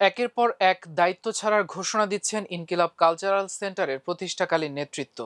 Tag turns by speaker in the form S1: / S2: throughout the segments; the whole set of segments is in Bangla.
S1: একের পর এক দায়িত্ব ছাড়ার ঘোষণা দিচ্ছেন ইনকিলাব কালচারাল সেন্টারের প্রতিষ্ঠাকালীন নেতৃত্ব।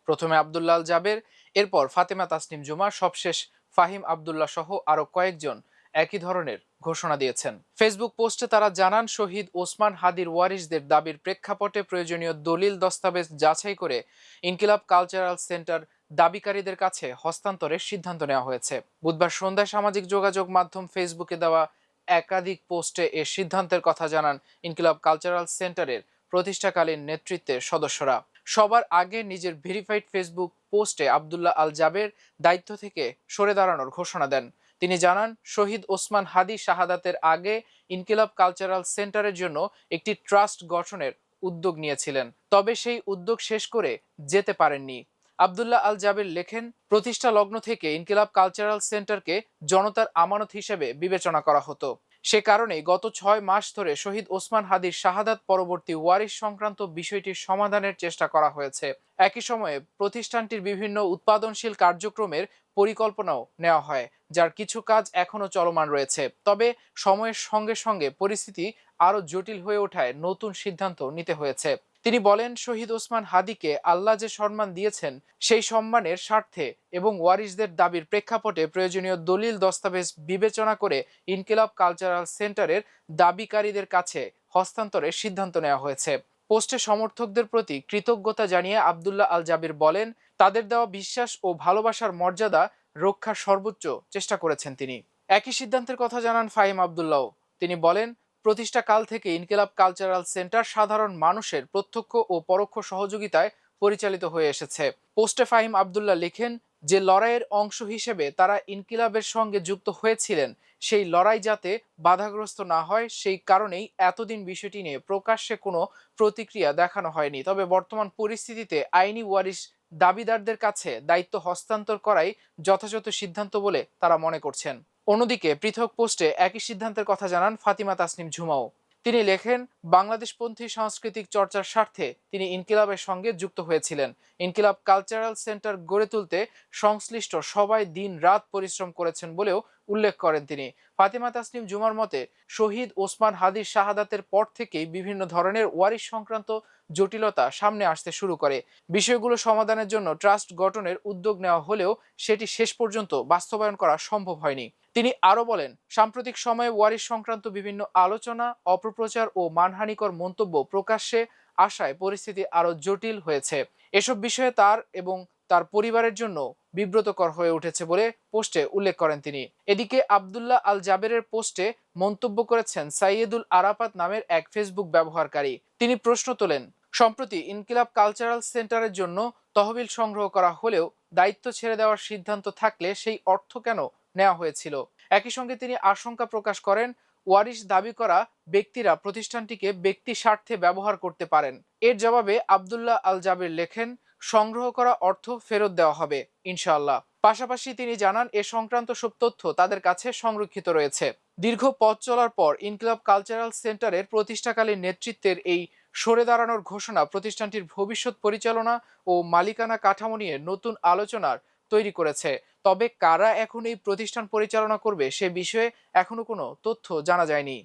S1: প্রথমে আব্দুল্লাহ আল জাবের, এরপর ফাতেমা তাসনিম জুমা, সবশেষ ফাহিম আব্দুল্লাহ সহ আরো কয়েকজন একই ধরনের ঘোষণা দিয়েছেন। ফেসবুক পোস্টে তারা জানান, শহীদ ওসমান হাদির ওয়ারিসদের দাবির প্রেক্ষাপটে প্রয়োজনীয় দলিল দস্তাবেজ যাচাই করে ইনকিলাব কালচারাল সেন্টার দাবিকারীদের কাছে হস্তান্তরের সিদ্ধান্ত নেওয়া হয়েছে। বুধবার সন্ধ্যায় সামাজিক যোগাযোগ মাধ্যম ফেসবুকে দেওয়া একাধিক পোস্টে এ সিদ্ধান্তের কথা জানান ইনকিলাব কালচারাল সেন্টারের প্রতিষ্ঠাকালীন নেতৃত্বের সদস্যরা। সবার আগে নিজের ভেরিফাইড ফেসবুক পোস্টে আব্দুল্লাহ আল জাবের দায়িত্ব থেকে সরে দাঁড়ানোর ঘোষণা দেন। তিনি জানান, শহীদ ওসমান হাদি শাহাদাতের আগে ইনকিলাব কালচারাল সেন্টারের জন্য একটি ট্রাস্ট গঠনের উদ্যোগ নিয়েছিলেন, তবে সেই উদ্যোগ শেষ করে যেতে পারেননি। আব্দুল্লাহ আল জাবের লেখেন, প্রতিষ্ঠা লগ্ন থেকে ইনকিলাব কালচারাল সেন্টারকে জনতার আমানত হিসেবে বিবেচনা করা হতো। সে কারণেই গত 6 মাস ধরে শহীদ ওসমান হাদির শাহাদাত পরবর্তী ওয়ারিশ সংক্রান্ত বিষয়টির সমাধানের চেষ্টা করা হয়েছে। একই সময়ে প্রতিষ্ঠানটির বিভিন্ন উৎপাদনশীল কার্যক্রমের পরিকল্পনাও নেওয়া হয়, যার কিছু কাজ এখনো চলমান রয়েছে। তবে সময়ের সঙ্গে সঙ্গে পরিস্থিতি আরো জটিল হয়ে ওঠায় নতুন সিদ্ধান্ত নিতে হয়েছে। তিনি বলেন, শহীদ ওসমান হাদিকে আল্লাহ যে সম্মান দিয়েছেন, সেই সম্মানের স্বার্থে এবং ওয়ারিসদের দাবির প্রেক্ষাপটে প্রয়োজনীয় দলিল দস্তাবেজ বিবেচনা করে ইনকিলাব কালচারাল সেন্টারের দাবিকারীদের কাছে হস্তান্তরের সিদ্ধান্ত নেওয়া হয়েছে। পোস্টে সমর্থকদের প্রতি কৃতজ্ঞতা জানিয়ে আব্দুল্লাহ আল জাবির বলেন, তাদের দেওয়া বিশ্বাস ও ভালোবাসার মর্যাদা রক্ষার সর্বোচ্চ চেষ্টা করেছেন তিনি। একই সিদ্ধান্তের কথা জানান ফাহিম আব্দুল্লাহ। তিনি বলেন, প্রতিষ্ঠা কাল থেকে ইনকিলাব কালচারাল সেন্টার সাধারণ মানুষের প্রত্যক্ষ ও পরোক্ষ সহযোগিতায় পরিচালিত হয়ে এসেছে। পোস্টে ফাহিম আব্দুল্লাহ লিখেন, যে লড়াইয়ের অংশ হিসেবে তারা ইনকিলাবের সঙ্গে যুক্ত হয়েছিলেন, সেই লড়াই যাতে বাধাগ্রস্ত না হয়, সেই কারণেই এতদিন বিষয়টি নিয়ে প্রকাশ্যে কোনো প্রতিক্রিয়া দেখানো হয়নি। তবে বর্তমান পরিস্থিতিতে আইনি ওয়ারিশ দাবিদারদের কাছে দায়িত্ব হস্তান্তর করাই যথাযথ সিদ্ধান্ত বলে তারা মনে করছেন। অন্যদিকে পৃথক পোস্টে একই সিদ্ধান্তের কথা জানান ফাতিমা তাসনিম ঝুমাও। তিনি লেখেন, বাংলাদেশপন্থী সাংস্কৃতিক চর্চার স্বার্থে তিনি ইনকিলাবের সঙ্গে যুক্ত হয়েছিলেন। ইনকিলাব কালচারাল সেন্টার গড়ে তুলতে সংশ্লিষ্ট সবাই দিন রাত পরিশ্রম করেছেন বলেও উল্লেখ করেন তিনি। ফাতিমা তাসনিম জুমার মতে, শহীদ ওসমান হাদির শাহাদাতের পর থেকেই বিভিন্ন ধরনের ওয়ারিশ সংক্রান্ত জটিলতা সামনে আসতে শুরু করে। বিষয়গুলো সমাধানের জন্য ট্রাস্ট গঠনের উদ্যোগ নেওয়া হলেও সেটি শেষ পর্যন্ত বাস্তবায়ন করা সম্ভব হয়নি। তিনি আরো বলেন, সাম্প্রতিক সময়ে ওয়ারিশ সংক্রান্ত বিভিন্ন আলোচনা, অপপ্রচার ও মানহানিকর মন্তব্য প্রকাশ্যে আসায় পরিস্থিতি আরো জটিল হয়েছে। এসব বিষয়ে তার এবং তার পরিবারের জন্য বিব্রতকর হয়ে উঠেছে বলে পোস্টে উল্লেখ করেন তিনি। এদিকে আব্দুল্লাহ আল জাবেরের পোস্টে মন্তব্য করেছেন সাইয়েদুল আরাফাত নামের এক ফেসবুক ব্যবহারকারী। তিনি প্রশ্ন তোলেন, সম্প্রতি ইনকিলাব কালচারাল সেন্টারের জন্য তহবিল সংগ্রহ করা হলেও দায়িত্ব ছেড়ে দেওয়ার সিদ্ধান্ত থাকলে সেই অর্থ কেন নেওয়া হয়েছিল? একই সঙ্গে তিনি আশঙ্কা প্রকাশ করেন, ওয়ারিশ দাবি করা ব্যক্তিরা প্রতিষ্ঠানটিকে ব্যক্তি স্বার্থে ব্যবহার করতে পারেন। এর জবাবে আব্দুল্লাহ আল জাবির লেখেন, সংগ্রহ করা অর্থ ফেরত দেওয়া হবে ইনশাআল্লাহ। পাশাপাশি তিনি জানান, এ সংক্রান্ত সব তথ্য তাদের কাছে সংরক্ষিত রয়েছে। দীর্ঘ পথ চলার পর ইনকিলাব কালচারাল সেন্টারের প্রতিষ্ঠাকালীন নেতৃত্বের এই সরে দাঁড়ানোর ঘোষণা প্রতিষ্ঠানটির ভবিষ্যৎ পরিচালনা ও মালিকানা কাঠামো নিয়ে নতুন আলোচনার তৈরি করেছে। তবে কারা এখন এই প্রতিষ্ঠান পরিচালনা করবে সে বিষয়ে এখনো কোনো তথ্য জানা যায়নি।